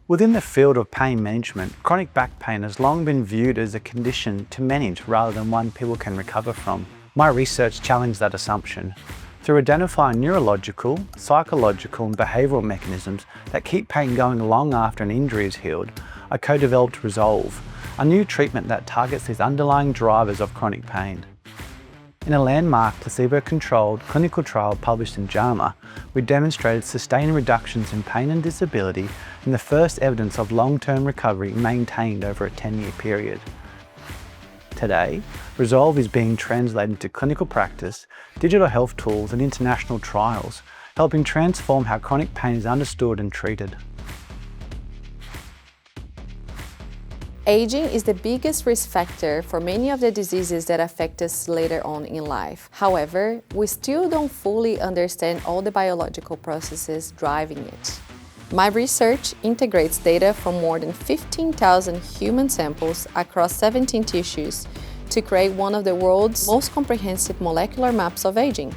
Within the field of pain management, chronic back pain has long been viewed as a condition to manage rather than one people can recover from. My research challenged that assumption. Through identifying neurological, psychological and behavioural mechanisms that keep pain going long after an injury is healed, I co-developed Resolve, a new treatment that targets these underlying drivers of chronic pain. In a landmark placebo-controlled clinical trial published in JAMA, we demonstrated sustained reductions in pain and disability and the first evidence of long-term recovery maintained over a 10-year period. Today, Resolve is being translated into clinical practice, digital health tools and international trials, helping transform how chronic pain is understood and treated. Aging is the biggest risk factor for many of the diseases that affect us later on in life. However, we still don't fully understand all the biological processes driving it. My research integrates data from more than 15,000 human samples across 17 tissues to create one of the world's most comprehensive molecular maps of aging.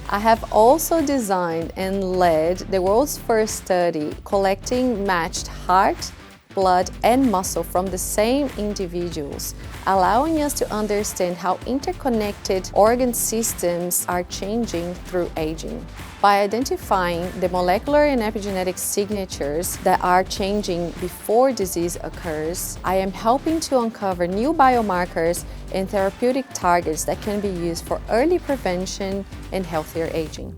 I have also designed and led the world's first study collecting matched heart, blood and muscle from the same individuals, allowing us to understand how interconnected organ systems are changing through aging. By identifying the molecular and epigenetic signatures that are changing before disease occurs, I am helping to uncover new biomarkers and therapeutic targets that can be used for early prevention and healthier aging.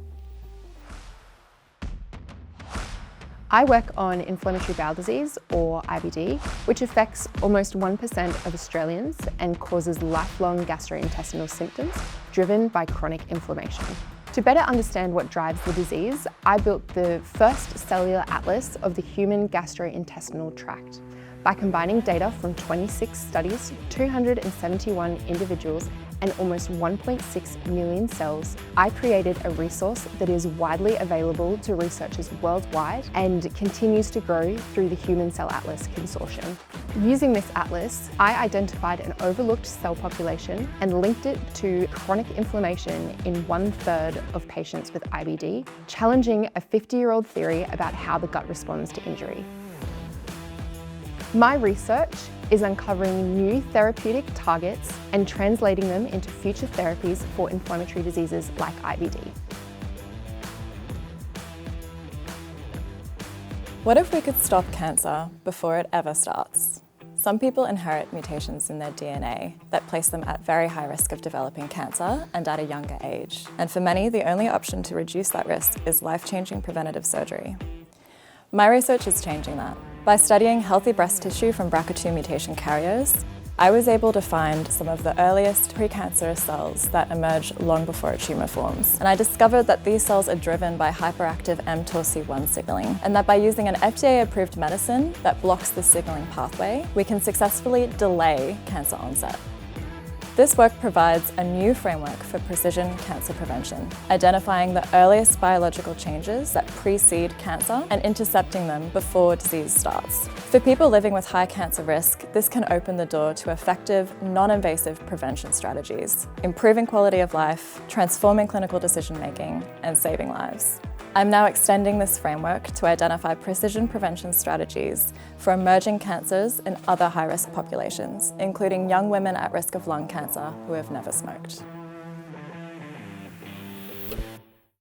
I work on inflammatory bowel disease, or IBD, which affects almost 1% of Australians and causes lifelong gastrointestinal symptoms driven by chronic inflammation. To better understand what drives the disease, I built the first cellular atlas of the human gastrointestinal tract. By combining data from 26 studies, 271 individuals, and almost 1.6 million cells, I created a resource that is widely available to researchers worldwide and continues to grow through the Human Cell Atlas Consortium. Using this atlas, I identified an overlooked cell population and linked it to chronic inflammation in 1/3 of patients with IBD, challenging a 50-year-old theory about how the gut responds to injury. My research is uncovering new therapeutic targets and translating them into future therapies for inflammatory diseases like IBD. What if we could stop cancer before it ever starts? Some people inherit mutations in their DNA that place them at very high risk of developing cancer and at a younger age. And for many, the only option to reduce that risk is life-changing preventative surgery. My research is changing that. By studying healthy breast tissue from BRCA2 mutation carriers, I was able to find some of the earliest precancerous cells that emerge long before a tumour forms. And I discovered that these cells are driven by hyperactive mTORC1 signalling, and that by using an FDA-approved medicine that blocks the signalling pathway, we can successfully delay cancer onset. This work provides a new framework for precision cancer prevention, identifying the earliest biological changes that precede cancer and intercepting them before disease starts. For people living with high cancer risk, this can open the door to effective, non-invasive prevention strategies, improving quality of life, transforming clinical decision-making, and saving lives. I'm now extending this framework to identify precision prevention strategies for emerging cancers in other high-risk populations, including young women at risk of lung cancer who have never smoked.